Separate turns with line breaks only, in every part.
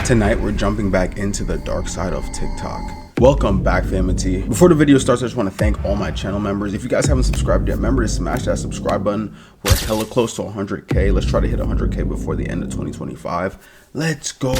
Tonight we're jumping back into the dark side of TikTok. Welcome back, family. Before the video starts, I just want to thank all my channel members. If you guys haven't subscribed yet, remember to smash that subscribe button. We're hella close to 100K. Let's try to hit 100K before the end of 2025. Let's go.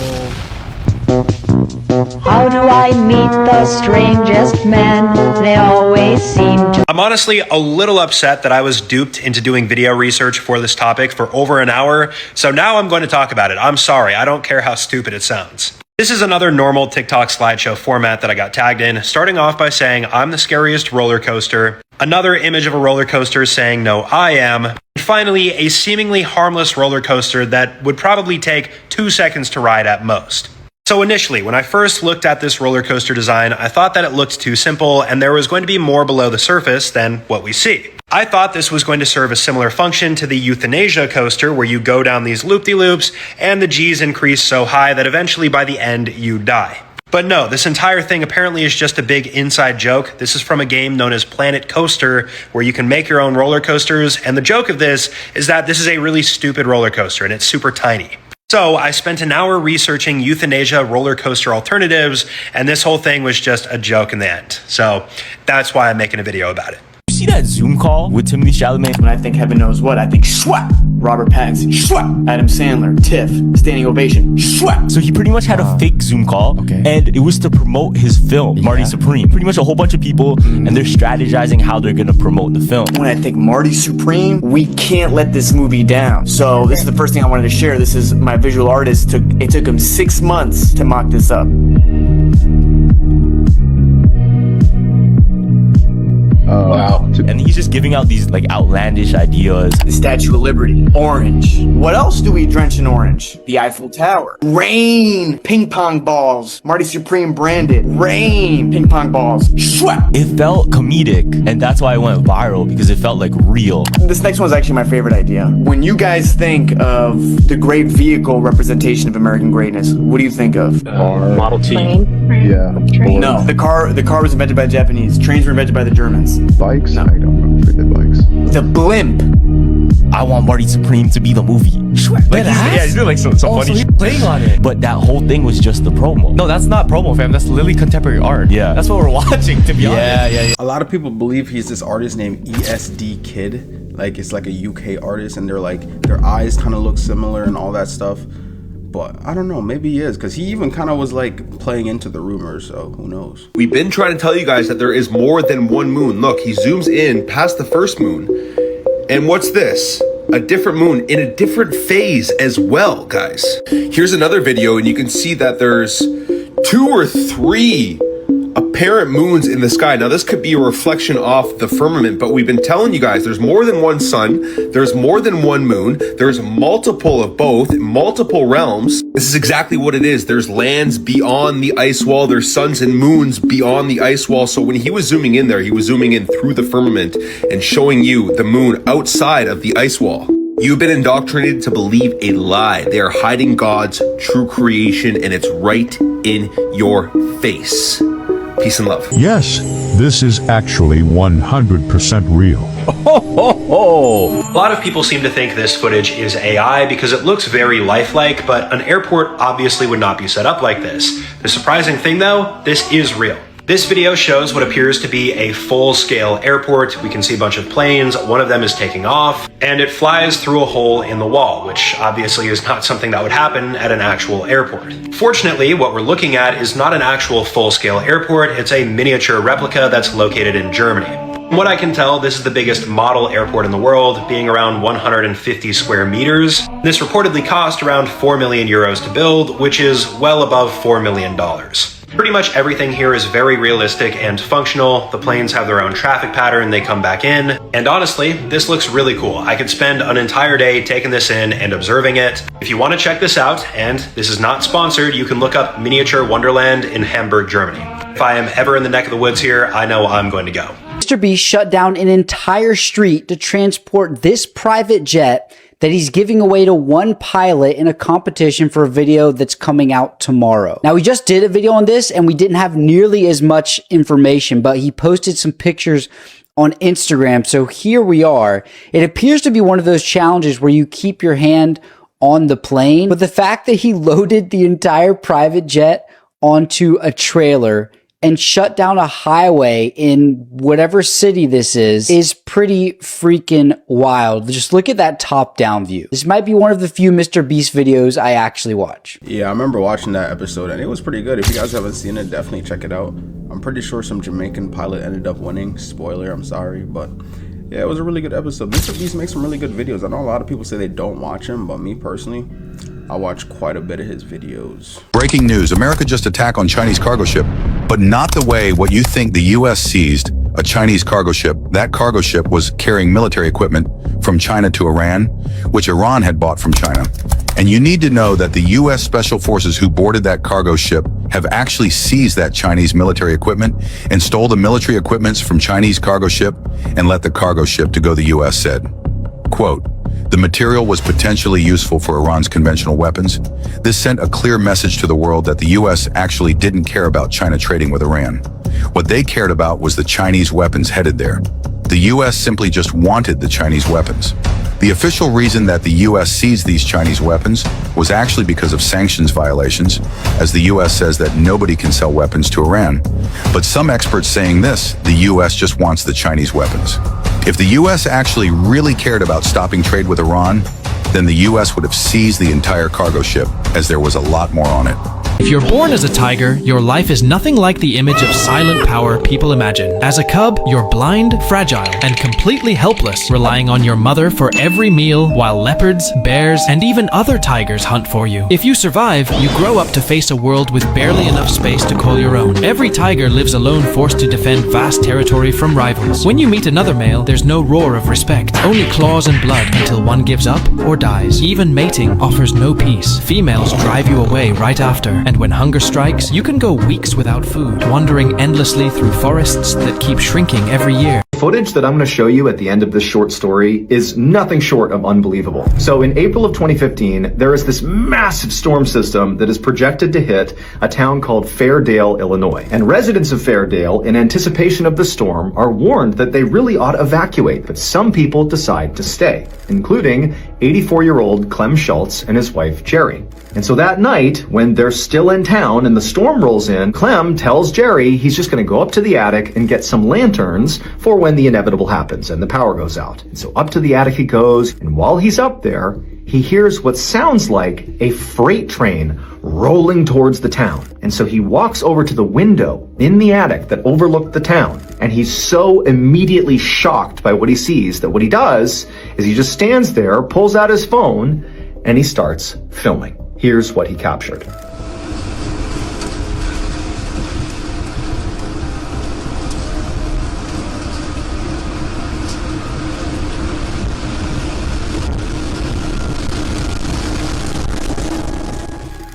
How do I meet the strangest men? They always seem to...
I'm honestly a little upset that I was duped into doing video research for this topic for over an hour, so now I'm going to talk about it. I'm sorry, I don't care how stupid it sounds. This is another normal TikTok slideshow format that I got tagged in, starting off by saying I'm the scariest roller coaster, another image of a roller coaster saying no, I am, and finally a seemingly harmless roller coaster that would probably take 2 seconds to ride at most. So initially, when I first looked at this roller coaster design, I thought that it looked too simple and there was going to be more below the surface than what we see. I thought this was going to serve a similar function to the euthanasia coaster where you go down these loop-de-loops and the G's increase so high that eventually by the end you die. But no, this entire thing apparently is just a big inside joke. This is from a game known as Planet Coaster, where you can make your own roller coasters, and the joke of this is that this is a really stupid roller coaster and it's super tiny. So I spent an hour researching euthanasia roller coaster alternatives, and this whole thing was just a joke in the end. So that's why I'm making a video about it.
You see that Zoom call with Timothée Chalamet?
When I think heaven knows what, I think schwap. Robert Pattinson, schwap. Adam Sandler, Tiff, standing ovation, schwap.
So he pretty much had a fake Zoom call, and it was to promote his film, Marty Supreme. Pretty much a whole bunch of people, and they're strategizing how they're gonna promote the film.
When I think Marty Supreme, we can't let this movie down. So this is the first thing I wanted to share. This is my visual artist. It took him 6 months to mock this up.
Wow.
And he's just giving out these like outlandish ideas.
The Statue of Liberty, orange. What else do we drench in orange? The Eiffel Tower. Rain, ping pong balls. Marty Supreme branded. Rain, ping pong balls. Schwap.
It felt comedic, and that's why it went viral, because it felt like real.
This next one's actually my favorite idea. When you guys think of the great vehicle representation of American greatness, what do you think of?
Model T.
Yeah.
No, the car was invented by the Japanese. Trains were invented by the Germans.
Bikes?
No.
I don't know. Forget bikes.
The blimp.
I want Marty Supreme to be the movie. Like,
he's doing like some funny
he's
shit.
playing on it. But that whole thing was just the promo.
No, that's not promo, fam. That's literally contemporary art.
Yeah.
That's what we're watching, to be honest.
Yeah.
A lot of people believe he's this artist named ESD Kid. Like, it's like a UK artist, and they're like, their eyes kind of look similar and all that stuff. But I don't know, maybe he is, because he even kind of was like playing into the rumors, so who knows.
We've been trying to tell you guys that there is more than one moon. Look, he zooms in past the first moon, and what's this? A different moon in a different phase as well, guys. Here's another video, and you can see that there's 2 or 3 apparent moons in the sky. Now, this could be a reflection off the firmament, but we've been telling you guys there's more than one sun, there's more than one moon, there's multiple of both, multiple realms. This is exactly what it is. There's lands beyond the ice wall, there's suns and moons beyond the ice wall. So when he was zooming in there, he was zooming in through the firmament and showing you the moon outside of the ice wall. You've been indoctrinated to believe a lie. They are hiding God's true creation, and it's right in your face. Peace and love.
Yes, this is actually 100% real.
A lot of people seem to think this footage is AI because it looks very lifelike, but an airport obviously would not be set up like this. The surprising thing though, this is real. This video shows what appears to be a full-scale airport. We can see a bunch of planes, one of them is taking off, and it flies through a hole in the wall, which obviously is not something that would happen at an actual airport. Fortunately, what we're looking at is not an actual full-scale airport, it's a miniature replica that's located in Germany. From what I can tell, this is the biggest model airport in the world, being around 150 square meters. This reportedly cost around 4 million euros to build, which is well above $4 million. Pretty much everything here is very realistic and functional. The planes have their own traffic pattern, they come back in. And honestly, this looks really cool. I could spend an entire day taking this in and observing it. If you want to check this out, and this is not sponsored, you can look up Miniature Wonderland in Hamburg, Germany. If I am ever in the neck of the woods here, I know I'm going to go.
Mr. Beast shut down an entire street to transport this private jet that he's giving away to one pilot in a competition for a video that's coming out tomorrow. Now, we just did a video on this and we didn't have nearly as much information, but he posted some pictures on Instagram. So here we are. It appears to be one of those challenges where you keep your hand on the plane, but the fact that he loaded the entire private jet onto a trailer and shut down a highway in whatever city this is pretty freaking wild. Just look at that top-down view. This might be one of the few Mr. Beast videos I actually watch.
Yeah, I remember watching that episode and it was pretty good. If you guys haven't seen it, definitely check it out. I'm pretty sure some Jamaican pilot ended up winning. Spoiler, I'm sorry, but yeah, it was a really good episode. Mr. Beast makes some really good videos. I know a lot of people say they don't watch him, but me personally, I watch quite a bit of his videos.
Breaking news, America just attacked on Chinese cargo ship, but not the way what you think. The U.S. seized a Chinese cargo ship. That cargo ship was carrying military equipment from China to Iran, which Iran had bought from China. And you need to know that the U.S. Special Forces who boarded that cargo ship have actually seized that Chinese military equipment and stole the military equipments from Chinese cargo ship and let the cargo ship to go, the U.S. said. Quote, the material was potentially useful for Iran's conventional weapons. This sent a clear message to the world that the U.S. actually didn't care about China trading with Iran. What they cared about was the Chinese weapons headed there. The U.S. simply just wanted the Chinese weapons. The official reason that the U.S. seized these Chinese weapons was actually because of sanctions violations, as the U.S. says that nobody can sell weapons to Iran. But some experts saying this, the U.S. just wants the Chinese weapons. If the U.S. actually really cared about stopping trade with Iran, then the U.S. would have seized the entire cargo ship, as there was a lot more on it.
If you're born as a tiger, your life is nothing like the image of silent power people imagine. As a cub, you're blind, fragile, and completely helpless, relying on your mother for every meal while leopards, bears, and even other tigers hunt for you. If you survive, you grow up to face a world with barely enough space to call your own. Every tiger lives alone, forced to defend vast territory from rivals. When you meet another male, there's no roar of respect, only claws and blood until one gives up or dies. Even mating offers no peace. Females drive you away right after. And when hunger strikes, you can go weeks without food, wandering endlessly through forests that keep shrinking every year.
Footage that I'm going to show you at the end of this short story is nothing short of unbelievable. So in April of 2015, there is this massive storm system that is projected to hit a town called Fairdale, Illinois. And residents of Fairdale, in anticipation of the storm, are warned that they really ought to evacuate, but some people decide to stay, including 84-year-old Clem Schultz and his wife, Jerry. And so that night, when they're still in town and the storm rolls in, Clem tells Jerry he's just going to go up to the attic and get some lanterns for when the inevitable happens and the power goes out. And so up to the attic he goes, and while he's up there, he hears what sounds like a freight train rolling towards the town. And so he walks over to the window in the attic that overlooked the town, and he's so immediately shocked by what he sees that what he does is he just stands there, pulls out his phone, and he starts filming. Here's what he captured.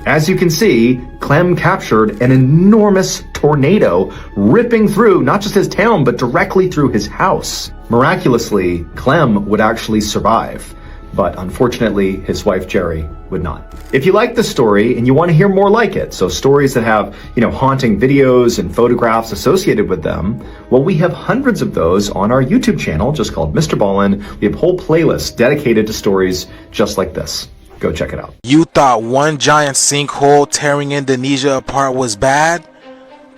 As you can see, Clem captured an enormous tornado ripping through not just his town, but directly through his house. Miraculously, Clem would actually survive, but unfortunately, his wife Jerry would not. If you like the story and you want to hear more like it, so stories that have, haunting videos and photographs associated with them, well, we have hundreds of those on our YouTube channel, just called Mr. Ballin. We have whole playlists dedicated to stories just like this. Go check it out.
You thought one giant sinkhole tearing Indonesia apart was bad?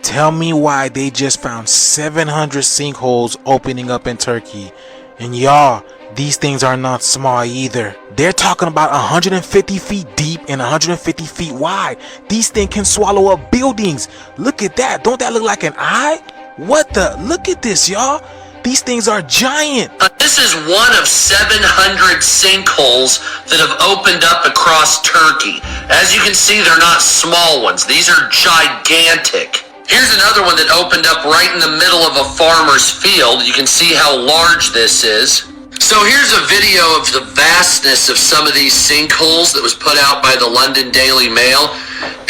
Tell me why they just found 700 sinkholes opening up in Turkey. And y'all, these things are not small either. They're talking about 150 feet deep and 150 feet wide. These things can swallow up buildings. Look at that. Don't that look like an eye? What the? Look at this, y'all. These things are giant.
This is one of 700 sinkholes that have opened up across Turkey. As you can see, they're not small ones. These are gigantic. Here's another one that opened up right in the middle of a farmer's field. You can see how large this is. So here's a video of the vastness of some of these sinkholes that was put out by the London Daily Mail.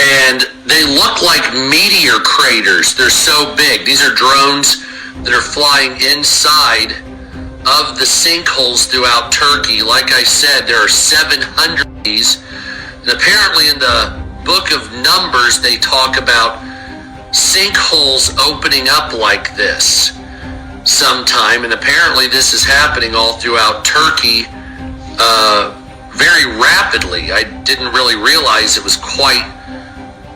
And they look like meteor craters. They're so big. These are drones that are flying inside of the sinkholes throughout Turkey. Like I said, there are 700 of these. And apparently in the book of Numbers, they talk about sinkholes opening up like this sometime. And apparently this is happening all throughout Turkey very rapidly. I didn't really realize it was quite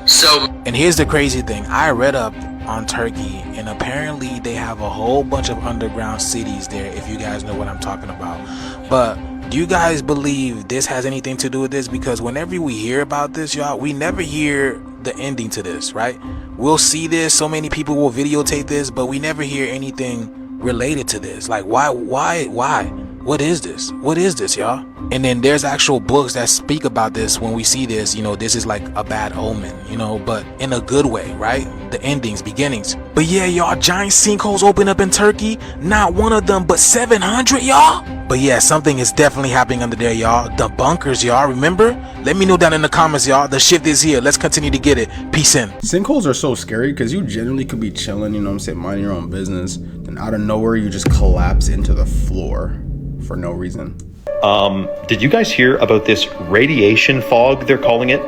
so.
And here's the crazy thing. I read up on Turkey, and apparently they have a whole bunch of underground cities there, if you guys know what I'm talking about. But do you guys believe this has anything to do with this? Because whenever we hear about this, y'all, we never hear the ending to this, right? We'll see this, so many people will videotape this, but we never hear anything related to this. Like, why? What is this? What is this, y'all? And then there's actual books that speak about this. When we see this, you know, this is like a bad omen, you know, but in a good way, right? The endings, beginnings. But yeah, y'all, giant sinkholes open up in Turkey. Not one of them, but 700, y'all. But yeah, something is definitely happening under there, y'all. The bunkers, y'all, remember? Let me know down in the comments, y'all. The shift is here. Let's continue to get it. Peace in.
Sinkholes are so scary because you generally could be chilling, you know what I'm saying, minding your own business, and out of nowhere you just collapse into the floor for no reason.
Did you guys hear about this radiation fog, they're calling it?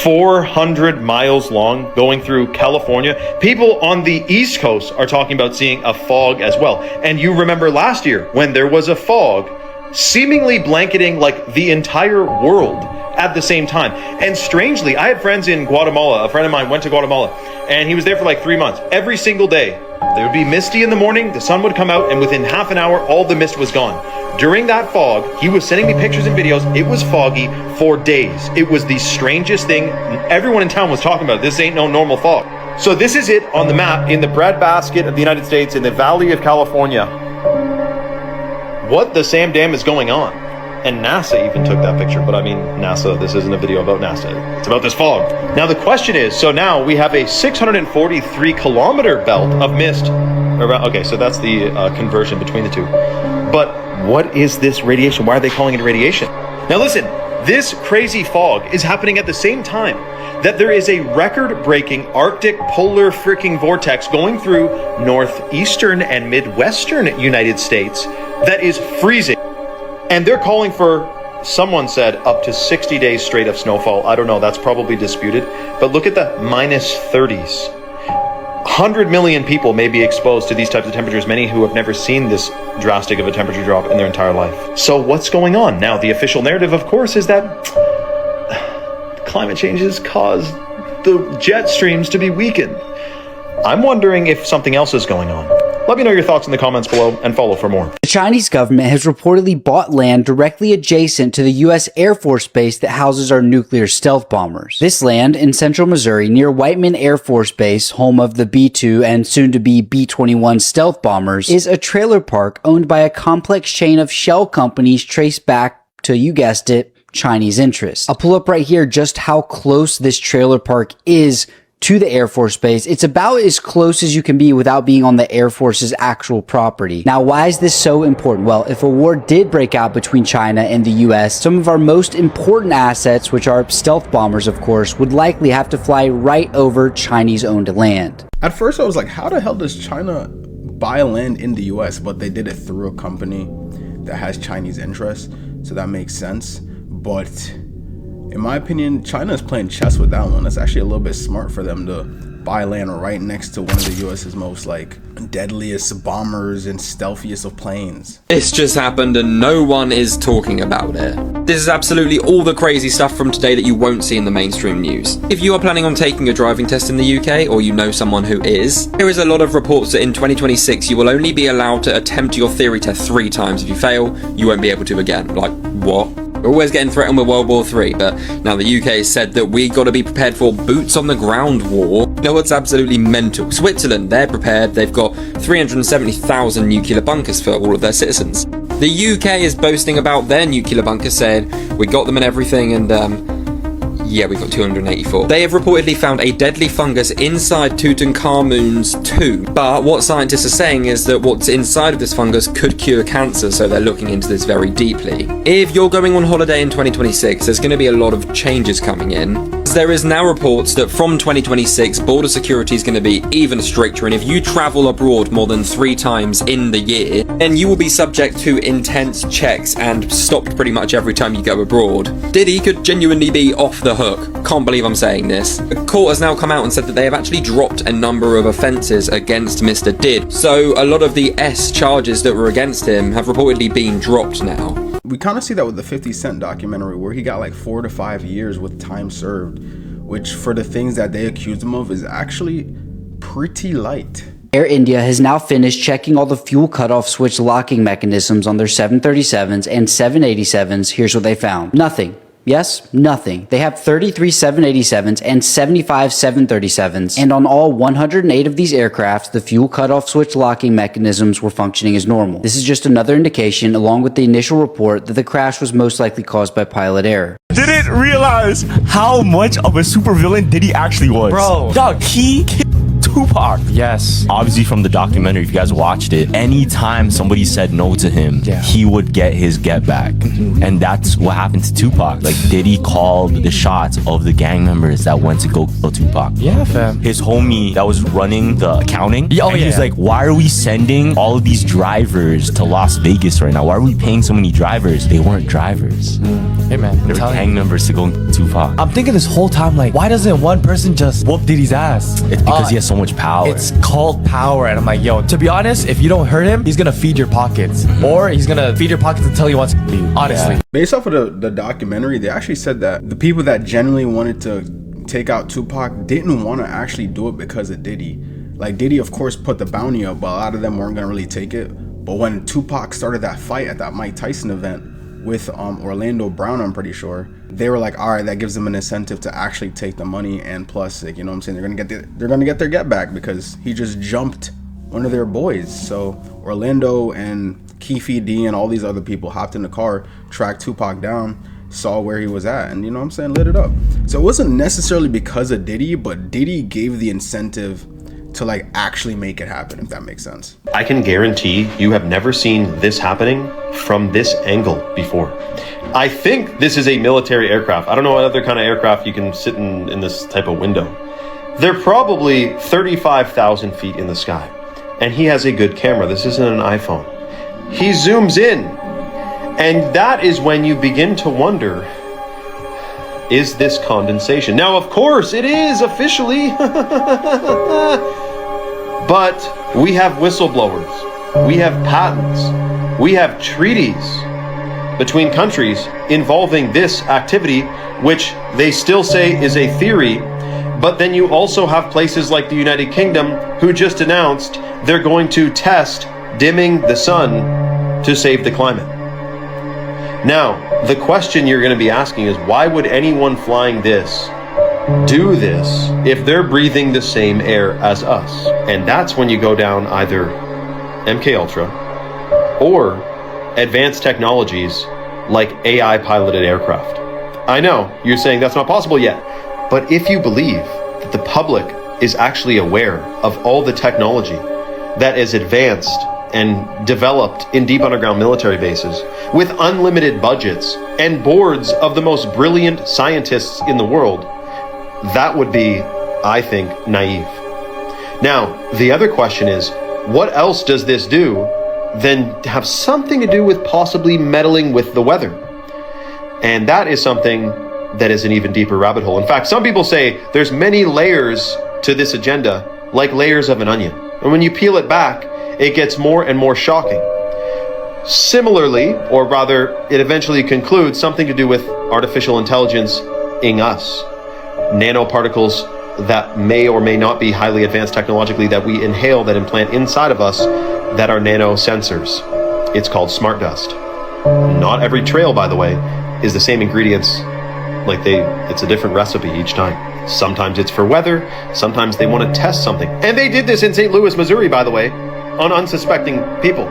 400 miles long, going through California. People on the East Coast are talking about seeing a fog as well. And you remember last year when there was a fog seemingly blanketing like the entire world at the same time. And strangely, I had friends in Guatemala. A friend of mine went to Guatemala and he was there for like 3 months. Every single day, there would be misty in the morning, the sun would come out, and within half an hour, all the mist was gone. During that fog, he was sending me pictures and videos. It was foggy for days. It was the strangest thing. Everyone in town was talking about it. This ain't no normal fog. So this is it on the map in the breadbasket of the United States in the Valley of California. What the Sam Dam is going on? And NASA even took that picture, but I mean, NASA, this isn't a video about NASA. It's about this fog. Now the question is, so now we have a 643 kilometer belt of mist around. Okay, so that's the conversion between the two. But what is this radiation? Why are they calling it radiation? Now listen, this crazy fog is happening at the same time that there is a record-breaking Arctic polar freaking vortex going through northeastern and midwestern United States that is freezing. And they're calling for, someone said, up to 60 days straight of snowfall. I don't know, that's probably disputed. But look at the minus 30s. 100 million people may be exposed to these types of temperatures, many who have never seen this drastic of a temperature drop in their entire life. So what's going on? Now, the official narrative, of course, is that climate change has caused the jet streams to be weakened. I'm wondering if something else is going on. Let me know your thoughts in the comments below and follow for more.
The Chinese government has reportedly bought land directly adjacent to the U.S. Air Force Base that houses our nuclear stealth bombers. This land in central Missouri near Whiteman Air Force Base, home of the B-2 and soon-to-be B-21 stealth bombers, is a trailer park owned by a complex chain of shell companies traced back to, you guessed it, Chinese interests. I'll pull up right here just how close this trailer park is to the Air Force Base. It's about as close as you can be without being on the Air Force's actual property. Now, why is this so important? Well, if a war did break out between China and the US, some of our most important assets, which are stealth bombers, of course, would likely have to fly right over Chinese-owned land.
At first, I was like, how the hell does China buy land in the US? But they did it through a company that has Chinese interests, so that makes sense. But in my opinion, China is playing chess with that one. It's actually a little bit smart for them to buy land right next to one of the US's most like deadliest bombers and stealthiest of planes.
This just happened and no one is talking about it. This is absolutely all the crazy stuff from today that you won't see in the mainstream news. If you are planning on taking a driving test in the UK, or you know someone who is, there is a lot of reports that in 2026 you will only be allowed to attempt your theory test 3 times. If you fail, you won't be able to again. Like, what? We're always getting threatened with World War III, but now the UK has said that we got to be prepared for boots on the ground war. You know what's absolutely mental? Switzerland, they're prepared. They've got 370,000 nuclear bunkers for all of their citizens. The UK is boasting about their nuclear bunkers, saying we got them and everything, and yeah, we got 284. They have reportedly found a deadly fungus inside Tutankhamun's tomb. But what scientists are saying is that what's inside of this fungus could cure cancer, so they're looking into this very deeply. If you're going on holiday in 2026, there's going to be a lot of changes coming in. There is now reports that from 2026, border security is going to be even stricter, and if you travel abroad more than 3 times in the year, then you will be subject to intense checks and stopped pretty much every time you go abroad. Diddy could genuinely be off the hook. Can't believe I'm saying this. The court has now come out and said that they have actually dropped a number of offences against Mr. Did. So a lot of the S charges that were against him have reportedly been dropped now.
we kind of see that with the 50 Cent documentary, where he got like 4 to 5 years with time served, which for the things that they accused him of is actually pretty light.
Air India has now finished checking all the fuel cutoff switch locking mechanisms on their 737s and 787s. Here's what they found. Nothing. Yes, nothing. They have 33 787s and 75 737s, and on all 108 of these aircraft, the fuel cutoff switch locking mechanisms were functioning as normal. This is just another indication, along with the initial report, that the crash was most likely caused by pilot error.
Didn't realize how much of a supervillain Diddy actually was.
Bro.
Dog, he killed Tupac.
Yes.
Obviously from the documentary, if you guys watched it, anytime somebody said no to him, he would get his get back. And that's what happened to Tupac. Like, Diddy called the shots of the gang members that went to go kill Tupac.
Yeah, fam.
His homie that was running the accounting, he's like, why are we sending all of these drivers to Las Vegas right now? Why are we paying so many drivers? They weren't drivers.
Hey, man.
They were gang members to go kill Tupac.
I'm thinking this whole time, like, why doesn't one person just whoop Diddy's ass?
It's because he has so much power.
It's cult power. And I'm like, yo, to be honest, if you don't hurt him, he's gonna feed your pockets. Or he's gonna feed your pockets until he wants to you. Honestly.
Yeah. Based off of the documentary, they actually said that the people that genuinely wanted to take out Tupac didn't want to actually do it because of Diddy. Like, Diddy, of course, put the bounty up, but a lot of them weren't gonna really take it. But when Tupac started that fight at that Mike Tyson event with Orlando Brown, I'm pretty sure, they were like, all right, that gives them an incentive to actually take the money, and plus, like, you know what I'm saying, they're gonna get their get back because he just jumped one of their boys. So Orlando and Keefe D and all these other people hopped in the car, tracked Tupac down, saw where he was at, and, you know what I'm saying, lit it up. So it wasn't necessarily because of Diddy, but Diddy gave the incentive to like actually make it happen, if that makes sense.
I can guarantee you have never seen this happening from this angle before. I think this is a military aircraft. I don't know what other kind of aircraft you can sit in this type of window. They're probably 35,000 feet in the sky, and he has a good camera. This isn't an iPhone. He zooms in, and that is when you begin to wonder, is this condensation? Now, of course, it is officially, but we have whistleblowers, we have patents, we have treaties between countries involving this activity, which they still say is a theory. But then you also have places like the United Kingdom who just announced they're going to test dimming the sun to save the climate. Now, the question you're going to be asking is, why would anyone flying this do this if they're breathing the same air as us? And that's when you go down either MK Ultra or advanced technologies like AI piloted aircraft. I know you're saying that's not possible yet, but if you believe that the public is actually aware of all the technology that is advanced and developed in deep underground military bases with unlimited budgets and boards of the most brilliant scientists in the world, that would be, I think, naive. Now, the other question is, what else does this do than have something to do with possibly meddling with the weather? And that is something that is an even deeper rabbit hole. In fact, some people say there's many layers to this agenda, like layers of an onion. And when you peel it back, it gets more and more shocking. Similarly, or rather, it eventually concludes something to do with artificial intelligence in us. Nanoparticles that may or may not be highly advanced technologically that we inhale, that implant inside of us, that are nanosensors. It's called smart dust. Not every trail, by the way, is the same ingredients. It's a different recipe each time. Sometimes it's for weather, sometimes they want to test something. And they did this in St. Louis, Missouri, by the way, on unsuspecting people.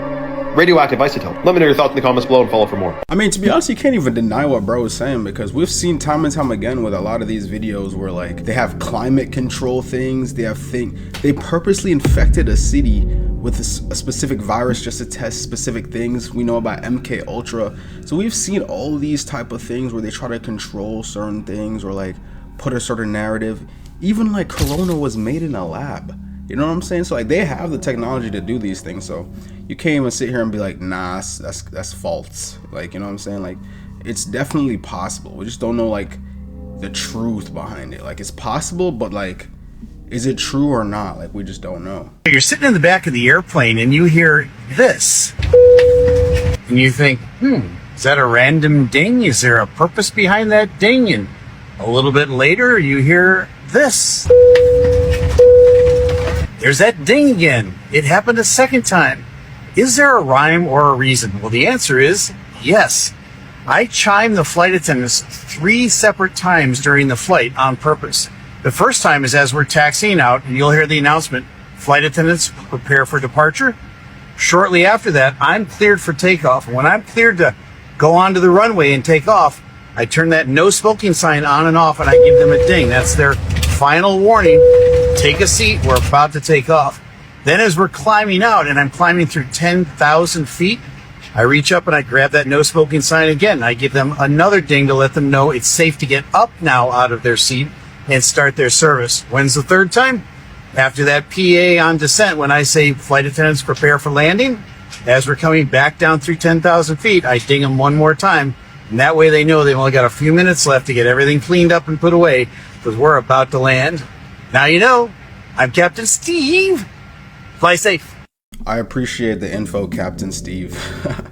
Radioactive isotope. Let me know your thoughts in the comments below and follow for more.
I mean, to be honest, you can't even deny what bro is saying, because we've seen time and time again with a lot of these videos where like they have climate control things, they purposely infected a city with a specific virus just to test specific things. We know about MK Ultra. So we've seen all these type of things where they try to control certain things or like put a certain narrative. Even like Corona was made in a lab. You know what I'm saying? So like they have the technology to do these things. So you can't even sit here and be like, nah, that's false. Like, you know what I'm saying? Like, it's definitely possible. We just don't know like the truth behind it. Like, it's possible, but like, is it true or not? Like, we just don't know.
You're sitting in the back of the airplane and you hear this. And you think, Is that a random ding? Is there a purpose behind that ding? And a little bit later, you hear this. There's that ding again. It happened a second time. Is there a rhyme or a reason? Well, the answer is yes. I chime the flight attendants 3 separate times during the flight on purpose. The first time is as we're taxiing out, and you'll hear the announcement, flight attendants prepare for departure. Shortly after that, I'm cleared for takeoff. And when I'm cleared to go onto the runway and take off, I turn that no smoking sign on and off, and I give them a ding. That's their final warning. Take a seat. We're about to take off. Then as we're climbing out, and I'm climbing through 10,000 feet, I reach up and I grab that no smoking sign again. I give them another ding to let them know it's safe to get up now out of their seat and start their service. When's the third time? After that PA on descent, when I say flight attendants prepare for landing, as we're coming back down through 10,000 feet, I ding them one more time. And that way they know they've only got a few minutes left to get everything cleaned up and put away, because we're about to land. Now you know, I'm Captain Steve. Fly safe.
I appreciate the info, Captain Steve.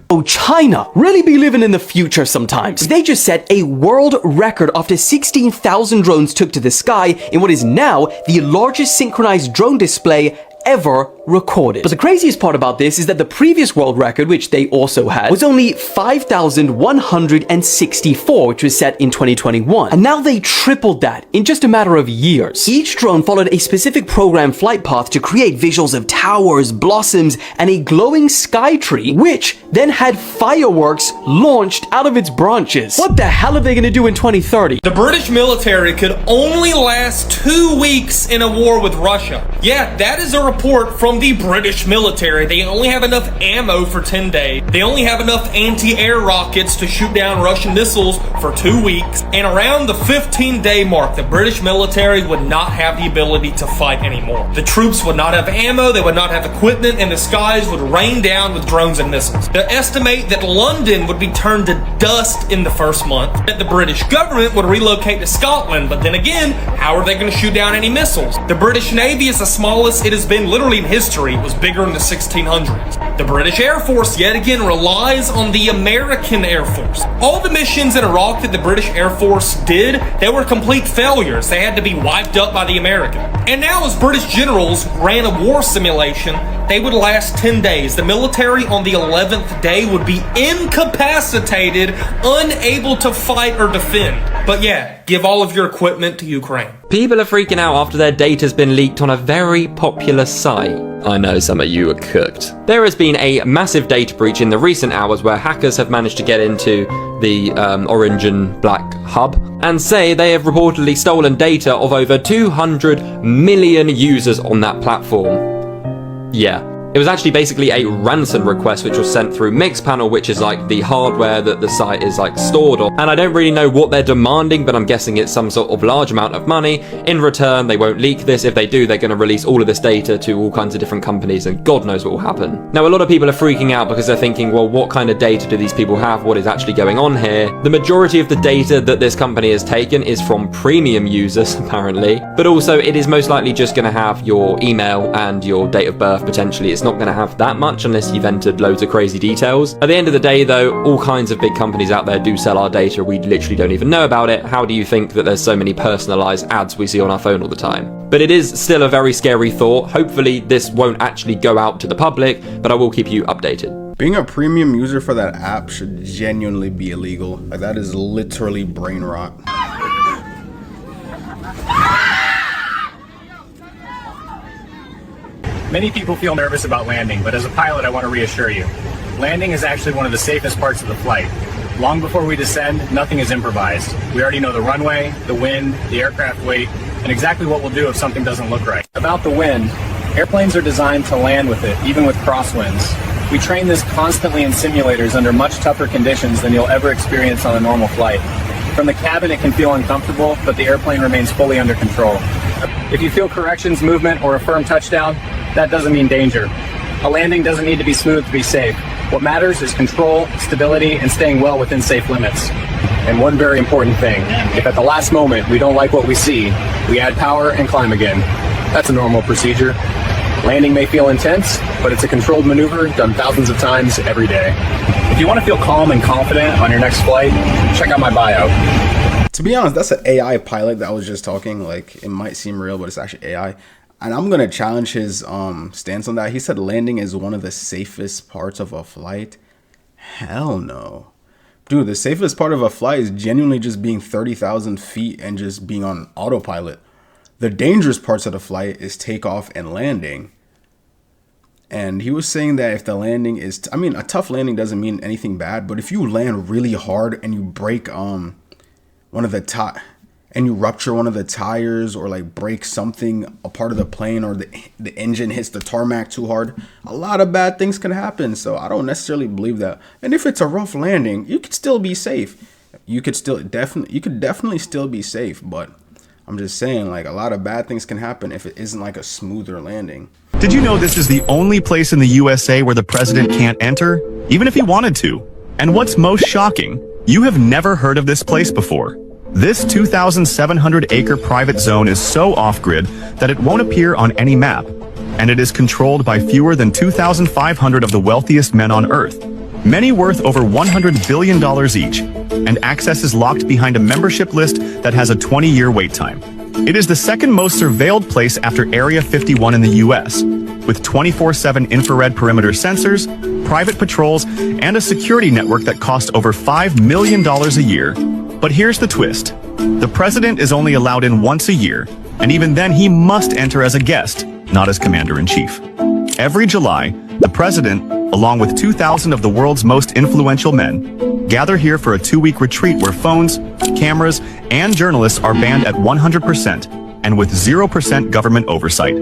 Oh, China really be living in the future sometimes. They just set a world record after 16,000 drones took to the sky in what is now the largest synchronized drone display ever recorded. But the craziest part about this is that the previous world record, which they also had, was only 5,164, which was set in 2021. And now they tripled that in just a matter of years. Each drone followed a specific programmed flight path to create visuals of towers, blossoms, and a glowing sky tree, which then had fireworks launched out of its branches. What the hell are they gonna do in 2030?
The British military could only last 2 weeks in a war with Russia. Yeah, that is a report from the British military. They only have enough ammo for 10 days. They only have enough anti-air rockets to shoot down Russian missiles for 2 weeks. And around the 15-day mark, the British military would not have the ability to fight anymore. The troops would not have ammo, they would not have equipment, and the skies would rain down with drones and missiles. They estimate that London would be turned to dust in the first month, that the British government would relocate to Scotland, but then again, how are they going to shoot down any missiles? The British Navy is the smallest it has been literally in history. It was bigger in the 1600s. The British Air Force, yet again, relies on the American Air Force. All the missions in Iraq that the British Air Force did, they were complete failures. They had to be wiped up by the American. And now as British generals ran a war simulation, they would last 10 days. The military on the 11th day would be incapacitated, unable to fight or defend. But yeah, give all of your equipment to Ukraine.
People are freaking out after their data's been leaked on a very popular site. I know some of you are cooked. There has been a massive data breach in the recent hours where hackers have managed to get into the orange and black hub and say they have reportedly stolen data of over 200 million users on that platform. Yeah. It was actually basically a ransom request which was sent through Mixpanel, which is like the hardware that the site is like stored on. And I don't really know what they're demanding, but I'm guessing it's some sort of large amount of money. In return, they won't leak this. If they do, they're going to release all of this data to all kinds of different companies, and God knows what will happen. Now, a lot of people are freaking out because they're thinking, well, what kind of data do these people have? What is actually going on here? The majority of the data that this company has taken is from premium users, apparently, but also it is most likely just going to have your email and your date of birth, potentially. It's not going to have that much unless you've entered loads of crazy details. At the end of the day, though, all kinds of big companies out there do sell our data. We literally don't even know about it. How do you think that there's so many personalized ads we see on our phone all the time? But it is still a very scary thought. Hopefully this won't actually go out to the public, but I will keep you updated.
Being a premium user for that app should genuinely be illegal. Like, that is literally brain rot.
Many people feel nervous about landing, but as a pilot, I want to reassure you. Landing is actually one of the safest parts of the flight. Long before we descend, nothing is improvised. We already know the runway, the wind, the aircraft weight, and exactly what we'll do if something doesn't look right. About the wind, airplanes are designed to land with it, even with crosswinds. We train this constantly in simulators under much tougher conditions than you'll ever experience on a normal flight. From the cabin, it can feel uncomfortable, but the airplane remains fully under control. If you feel corrections, movement, or a firm touchdown, that doesn't mean danger. A landing doesn't need to be smooth to be safe. What matters is control, stability, and staying well within safe limits. And one very important thing, if at the last moment we don't like what we see, we add power and climb again. That's a normal procedure. Landing may feel intense, but it's a controlled maneuver done thousands of times every day. If you want to feel calm and confident on your next flight, check out my bio.
To be honest, that's an AI pilot that was just talking. Like, it might seem real, but it's actually AI. And I'm going to challenge his stance on that. He said landing is one of the safest parts of a flight. Hell no. Dude, the safest part of a flight is genuinely just being 30,000 feet and just being on autopilot. The dangerous parts of the flight is takeoff and landing. And he was saying that if the landing is, I mean, a tough landing doesn't mean anything bad, but if you land really hard and you break one of the and you rupture one of the tires, or like break something, a part of the plane, or the engine hits the tarmac too hard, a lot of bad things can happen. So I don't necessarily believe that. And if it's a rough landing, you could still be safe. You could definitely still be safe, but I'm just saying, like, a lot of bad things can happen if it isn't like a smoother landing.
Did you know this is the only place in the USA where the president can't enter, even if he wanted to? And what's most shocking, you have never heard of this place before. This 2,700-acre private zone is so off-grid that it won't appear on any map, and it is controlled by fewer than 2,500 of the wealthiest men on Earth, many worth over $100 billion each, and access is locked behind a membership list that has a 20-year wait time. It is the second most surveilled place after Area 51 in the US, with 24/7 infrared perimeter sensors, private patrols, and a security network that costs over $5 million a year. But here's the twist. The president is only allowed in once a year, and even then he must enter as a guest, not as commander-in-chief. Every July, the president, along with 2,000 of the world's most influential men, gather here for a 2-week retreat where phones, cameras, and journalists are banned at 100% and with 0% government oversight.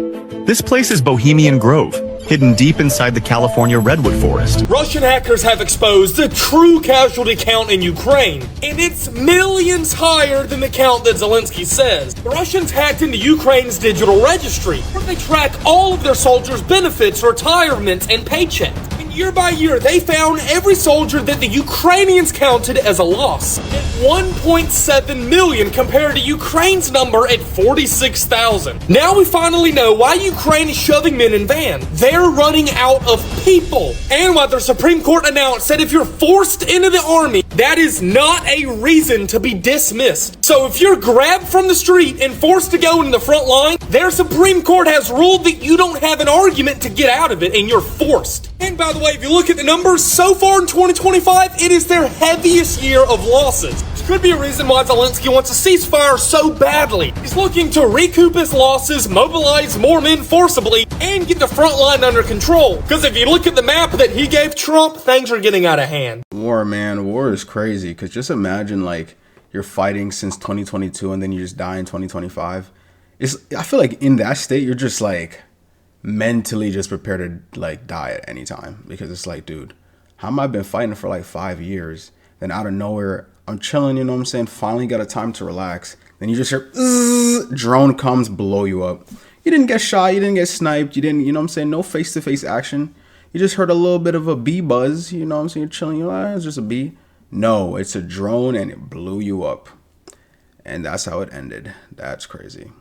This place is Bohemian Grove, hidden deep inside the California redwood forest.
Russian hackers have exposed the true casualty count in Ukraine, and it's millions higher than the count that Zelensky says. The Russians hacked into Ukraine's digital registry, where they track all of their soldiers' benefits, retirements, and paychecks. And year by year, they found every soldier that the Ukrainians counted as a loss. At 1.7 million compared to Ukraine's number at 46,000. Now we finally know why Ukraine is shoving men in vans. They're running out of people. And what their Supreme Court announced said if you're forced into the army, that is not a reason to be dismissed. So if you're grabbed from the street and forced to go in the front line, their Supreme Court has ruled that you don't have an argument to get out of it and you're forced. And by the way, if you look at the numbers so far in 2025, it is their heaviest year of losses. This could be a reason why Zelensky wants a ceasefire so badly. He's looking to recoup his losses, mobilize more men forcibly, and get the front line under control. Because if you look at the map that he gave Trump, things are getting out of hand.
War, man. War is crazy. Because just imagine, like, you're fighting since 2022 and then you just die in 2025. I feel like in that state, you're just, like, mentally just prepared to, like, die at any time. Because it's like, dude, how am I been fighting for, like, 5 years? Then out of nowhere, I'm chilling, you know what I'm saying? Finally got a time to relax. Then you just hear, drone comes, blow you up. You didn't get shot, you didn't get sniped, you didn't, you know what I'm saying? No face-to-face action. You just heard a little bit of a bee buzz, you know what I'm saying? You're chilling, you're like, it's just a bee. No, it's a drone and it blew you up. And that's how it ended. That's crazy.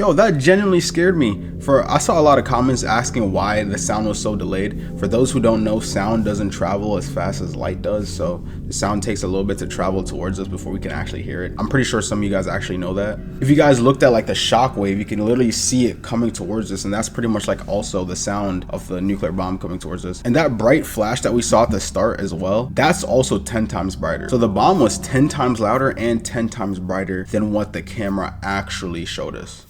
Yo, that genuinely scared me. I saw a lot of comments asking why the sound was so delayed. For those who don't know, sound doesn't travel as fast as light does, so the sound takes a little bit to travel towards us before we can actually hear it. I'm pretty sure some of you guys actually know that. If you guys looked at like the shock wave, you can literally see it coming towards us, and that's pretty much like also the sound of the nuclear bomb coming towards us. And that bright flash that we saw at the start as well, that's also 10 times brighter. So the bomb was 10 times louder and 10 times brighter than what the camera actually showed us.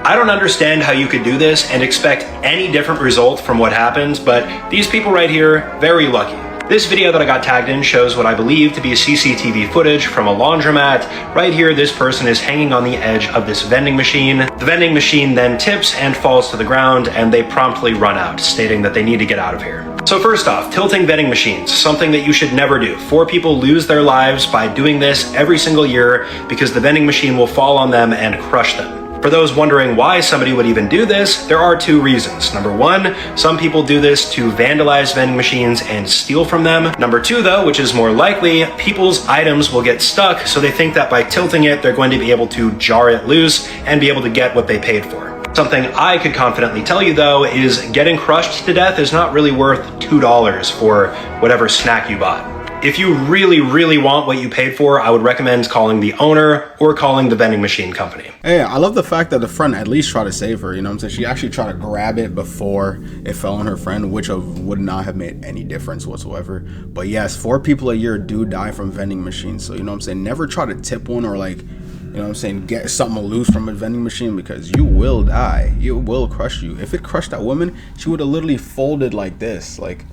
I don't understand how you could do this and expect any different result from what happens, but these people right here, very lucky. This video that I got tagged in shows what I believe to be CCTV footage from a laundromat. Right here, this person is hanging on the edge of this vending machine. The vending machine then tips and falls to the ground, and they promptly run out, stating that they need to get out of here. So first off, tilting vending machines, something that you should never do. 4 people lose their lives by doing this every single year because the vending machine will fall on them and crush them. For those wondering why somebody would even do this, there are 2 reasons. Number 1, some people do this to vandalize vending machines and steal from them. Number 2 though, which is more likely, people's items will get stuck, so they think that by tilting it, they're going to be able to jar it loose and be able to get what they paid for. Something I could confidently tell you though is getting crushed to death is not really worth $2 for whatever snack you bought. If you really, really want what you paid for, I would recommend calling the owner or calling the vending machine company.
Hey, I love the fact that the friend at least tried to save her, you know what I'm saying? She actually tried to grab it before it fell on her friend, which would not have made any difference whatsoever. But yes, 4 people a year do die from vending machines. So, you know what I'm saying? Never try to tip one or like, you know what I'm saying, get something loose from a vending machine because you will die. It will crush you. If it crushed that woman, she would have literally folded like this. Like,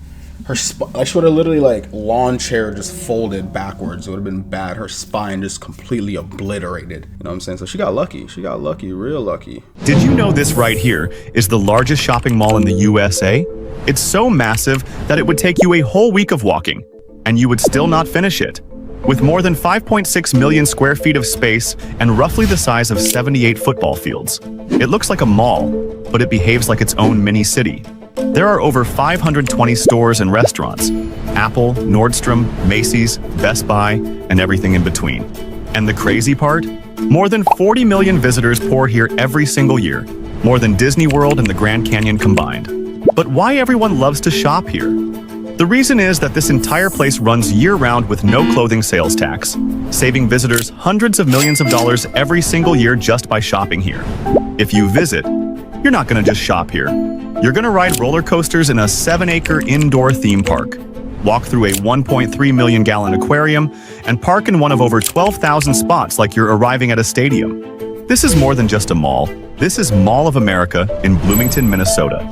she would have literally like lawn chair just folded backwards. It would have been bad. Her spine just completely obliterated. You know what I'm saying? So she got lucky. She got lucky, real lucky.
Did you know this right here is the largest shopping mall in the USA? It's so massive that it would take you a whole week of walking, and you would still not finish it. With more than 5.6 million square feet of space and roughly the size of 78 football fields. It looks like a mall, but it behaves like its own mini city. There are over 520 stores and restaurants: Apple, Nordstrom, Macy's, Best Buy, and everything in between. And the crazy part? More than 40 million visitors pour here every single year, more than Disney World and the Grand Canyon combined. But why everyone loves to shop here? The reason is that this entire place runs year-round with no clothing sales tax, saving visitors hundreds of millions of dollars every single year just by shopping here. If you visit, you're not gonna just shop here. You're gonna ride roller coasters in a 7-acre indoor theme park, walk through a 1.3 million gallon aquarium, and park in one of over 12,000 spots like you're arriving at a stadium. This is more than just a mall. This is Mall of America in Bloomington, Minnesota.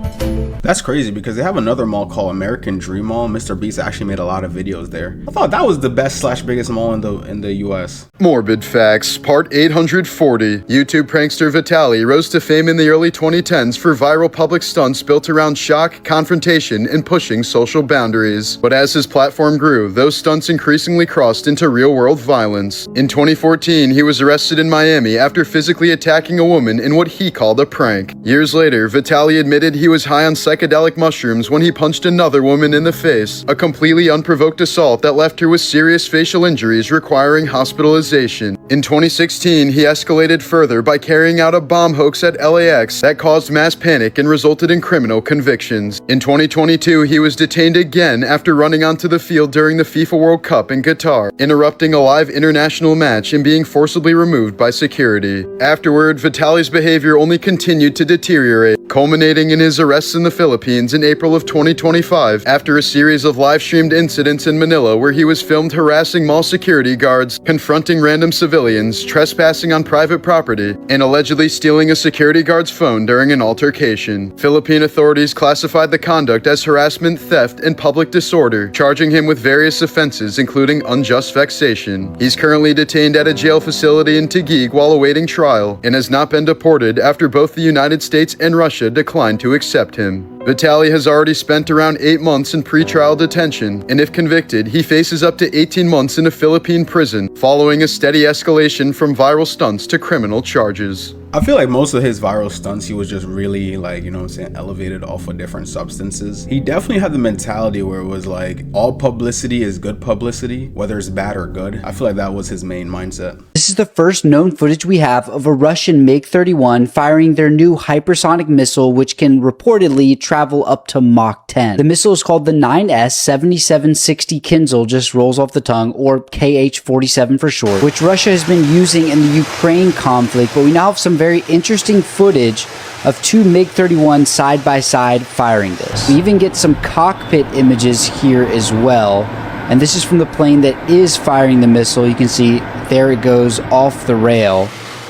That's crazy because they have another mall called American Dream Mall. Mr. Beast actually made a lot of videos there. I thought that was the best / biggest mall in the US.
Morbid Facts, Part 840. YouTube prankster Vitaly rose to fame in the early 2010s for viral public stunts built around shock, confrontation, and pushing social boundaries. But as his platform grew, those stunts increasingly crossed into real-world violence. In 2014, he was arrested in Miami after physically attacking a woman in what he called a prank. Years later, Vitaly admitted he was high on psychedelic mushrooms when he punched another woman in the face, a completely unprovoked assault that left her with serious facial injuries requiring hospitalization. In 2016, he escalated further by carrying out a bomb hoax at LAX that caused mass panic and resulted in criminal convictions. In 2022, he was detained again after running onto the field during the FIFA World Cup in Qatar, interrupting a live international match and being forcibly removed by security. Afterward, Vitaly's behavior only continued to deteriorate, culminating in his arrest in the Philippines in April of 2025 after a series of live-streamed incidents in Manila where he was filmed harassing mall security guards, confronting random civilians, trespassing on private property, and allegedly stealing a security guard's phone during an altercation. Philippine authorities classified the conduct as harassment, theft, and public disorder, charging him with various offenses including unjust vexation. He's currently detained at a jail facility in Taguig while awaiting trial, and has not been deported after both the United States and Russia declined to accept him. Vitaly has already spent around 8 months in pretrial detention, and if convicted, he faces up to 18 months in a Philippine prison, following a steady escalation from viral stunts to criminal charges.
I feel like most of his viral stunts, he was just really like, you know what I'm saying, elevated off of different substances. He definitely had the mentality where it was like, all publicity is good publicity, whether it's bad or good. I feel like that was his main mindset.
This is the first known footage we have of a Russian MiG-31 firing their new hypersonic missile, which can reportedly travel up to Mach 10. The missile is called the 9S-7760 Kinzhal, just rolls off the tongue, or KH-47 for short, which Russia has been using in the Ukraine conflict, but we now have some very interesting footage of two MiG-31 side by side firing this. We even get some cockpit images here as well, and this is from the plane that is firing the missile. You can see there it goes off the rail.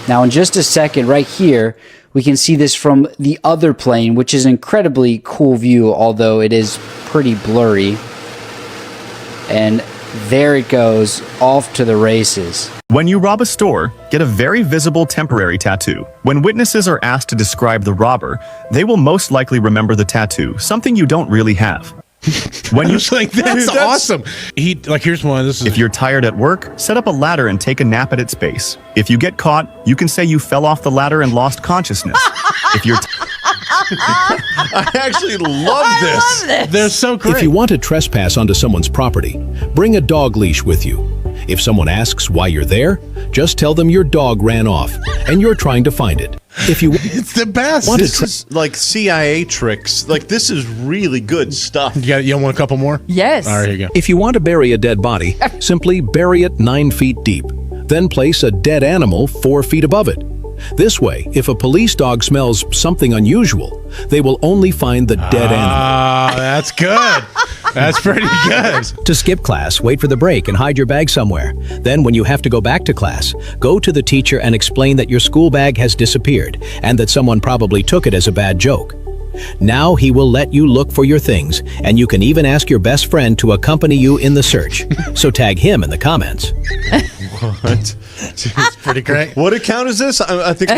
Now in just a second, right here, we can see this from the other plane, which is an incredibly cool view, although it is pretty blurry. And there it goes off to the races.
When you rob a store, get a very visible temporary tattoo. When witnesses are asked to describe the robber, they will most likely remember the tattoo, something you don't really have. When you
like that's awesome. He like here's one. This is
If you're tired at work, set up a ladder and take a nap at its base. If you get caught, you can say you fell off the ladder and lost consciousness. If you're
I actually love this. They're so great.
If you want to trespass onto someone's property, bring a dog leash with you. If someone asks why you're there, just tell them your dog ran off and you're trying to find it. If you
it's the best. This is like CIA tricks. Like this is really good stuff. You want a couple more?
Yes.
All right, here you go.
If you want to bury a dead body, simply bury it 9 feet deep. Then place a dead animal 4 feet above it. This way, if a police dog smells something unusual, they will only find the dead animal.
Ah, that's good. That's pretty good.
To skip class, wait for the break and hide your bag somewhere. Then when you have to go back to class, go to the teacher and explain that your school bag has disappeared and that someone probably took it as a bad joke. Now he will let you look for your things, and you can even ask your best friend to accompany you in the search. So tag him in the comments.
What? It's pretty great. What account is this? I think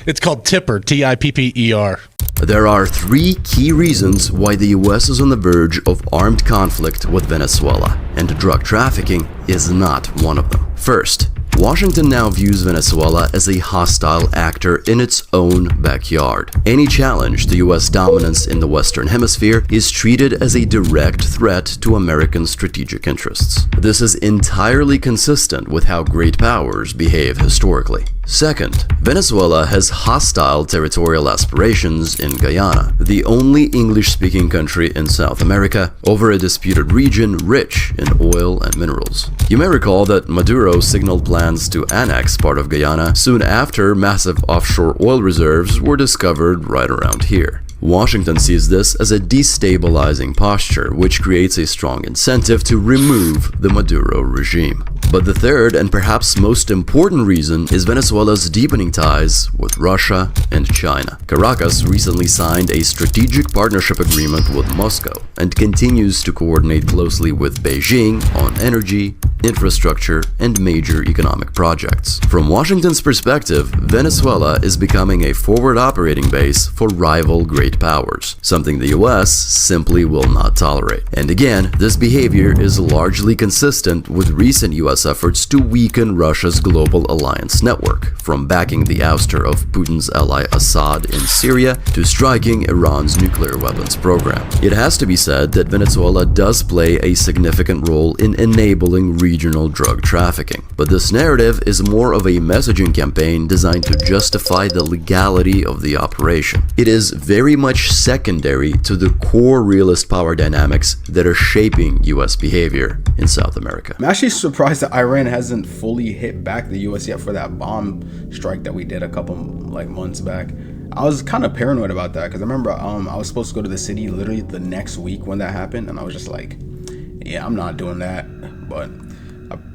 it's called Tipper, Tipper.
There are 3 key reasons why the US is on the verge of armed conflict with Venezuela, and drug trafficking is not one of them. First, Washington now views Venezuela as a hostile actor in its own backyard. Any challenge to US dominance in the Western Hemisphere is treated as a direct threat to American strategic interests. This is entirely consistent with how great powers behave historically. Second, Venezuela has hostile territorial aspirations in Guyana, the only English-speaking country in South America, over a disputed region rich in oil and minerals. You may recall that Maduro signaled plans to annex part of Guyana soon after massive offshore oil reserves were discovered right around here. Washington sees this as a destabilizing posture, which creates a strong incentive to remove the Maduro regime. But the third and perhaps most important reason is Venezuela's deepening ties with Russia and China. Caracas recently signed a strategic partnership agreement with Moscow and continues to coordinate closely with Beijing on energy, infrastructure, and major economic projects. From Washington's perspective, Venezuela is becoming a forward operating base for rival great powers, something the US simply will not tolerate. And again, this behavior is largely consistent with recent US efforts to weaken Russia's global alliance network, from backing the ouster of Putin's ally Assad in Syria to striking Iran's nuclear weapons program. It has to be said that Venezuela does play a significant role in enabling regional drug trafficking, but this narrative is more of a messaging campaign designed to justify the legality of the operation. It is very much secondary to the core realist power dynamics that are shaping US behavior in South America.
I'm actually surprised that Iran hasn't fully hit back the US yet for that bomb strike that we did a couple months back. I was kind of paranoid about that because I remember I was supposed to go to the city literally the next week when that happened, and I was just like, yeah, I'm not doing that. But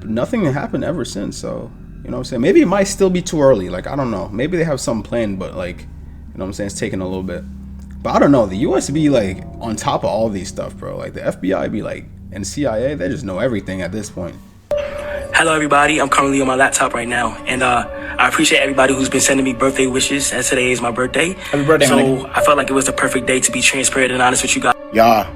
nothing happened ever since, so you know what I'm saying, maybe it might still be too early. Like, I don't know, maybe they have something planned, but like, you know what I'm saying, it's taking a little bit. But I don't know, the US be like on top of all these stuff, bro. Like the FBI be like, and CIA, they just know everything at this point.
Hello everybody, I'm currently on my laptop right now, and I appreciate everybody who's been sending me birthday wishes, as today is my birthday. Happy birthday, so I felt like it was the perfect day to be transparent and honest with you guys.
Y'all,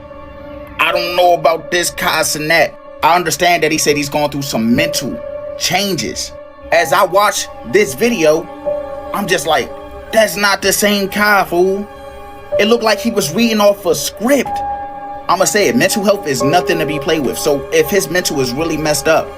I don't know about this Kai Cenat. I understand that he said he's going through some mental changes. As I watch this video, I'm just like, That's not the same Kai, fool. It looked like he was reading off a script. I'ma say it, mental health is nothing to be played with. So if his mental is really messed up,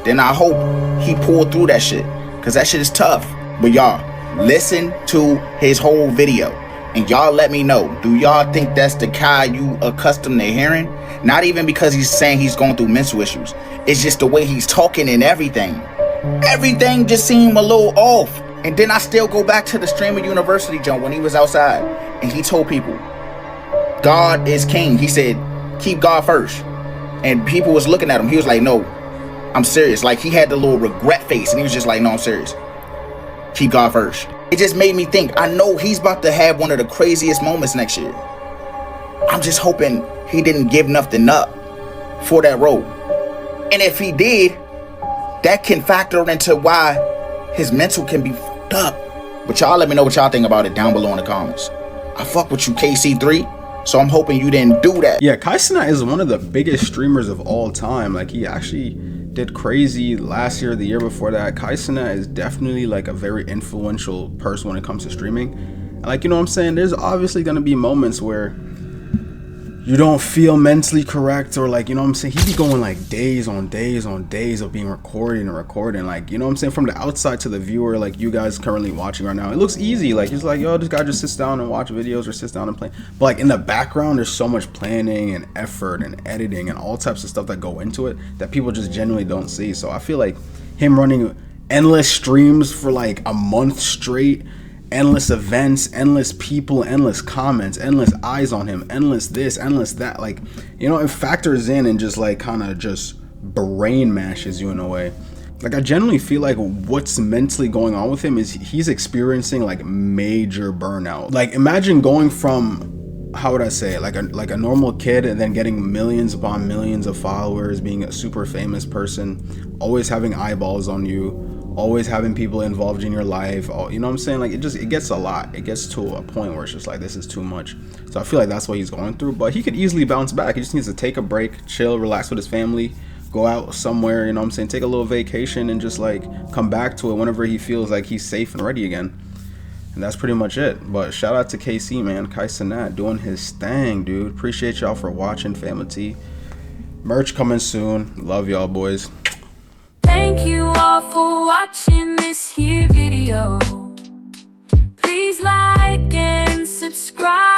then I hope he pulled through that shit, cause that shit is tough. But y'all, listen to his whole video, and y'all let me know, do y'all think that's the Kai you accustomed to hearing? Not even because he's saying he's going through mental issues. It's just the way he's talking and everything. Everything just seemed a little off. And then I still go back to the Streamer University jump when he was outside, and he told people, God is king. He said, keep God first. And people was looking at him. He was like, no, I'm serious. Like, he had the little regret face, and he was just like, no, I'm serious. Keep God first. It just made me think, I know he's about to have one of the craziest moments next year. I'm just hoping he didn't give nothing up for that role. And if he did, that can factor into why his mental can be fucked up. But y'all let me know what y'all think about it down below in the comments. I fuck with you, KC3, so I'm hoping you didn't do that.
Yeah, Kai Cenat is one of the biggest streamers of all time. Like, he actually did crazy last year, the year before that. Kai Cenat is definitely like a very influential person when it comes to streaming. And like, you know what I'm saying? There's obviously gonna be moments where you don't feel mentally correct, or like, you know what I'm saying? He'd be going like days on days on days of being recording. Like, you know what I'm saying? From the outside to the viewer, like you guys currently watching right now, it looks easy. Like, it's like, yo, this guy just sits down and watch videos or sits down and play. But like in the background, there's so much planning and effort and editing and all types of stuff that go into it that people just genuinely don't see. So I feel like him running endless streams for like a month straight, endless events, endless people, endless comments, endless eyes on him, endless this, endless that, like, you know, it factors in and just like kind of just brain mashes you in a way. Like, I genuinely feel like what's mentally going on with him is he's experiencing like major burnout. Like, imagine going from, how would I say it, like a normal kid, and then getting millions upon millions of followers, being a super famous person, always having eyeballs on you, always having people involved in your life. You know what I'm saying? Like, it gets a lot. It gets to a point where it's just like, this is too much. So I feel like that's what he's going through, but he could easily bounce back. He just needs to take a break, chill, relax with his family, go out somewhere, you know what I'm saying, take a little vacation, and just like come back to it whenever he feels like he's safe and ready again. And that's pretty much it. But shout out to KC, man. Kai Cenat doing his thing, dude. Appreciate y'all for watching, Family T. Merch coming soon. Love y'all, boys.
Thank you all for watching this here video. Please like and subscribe.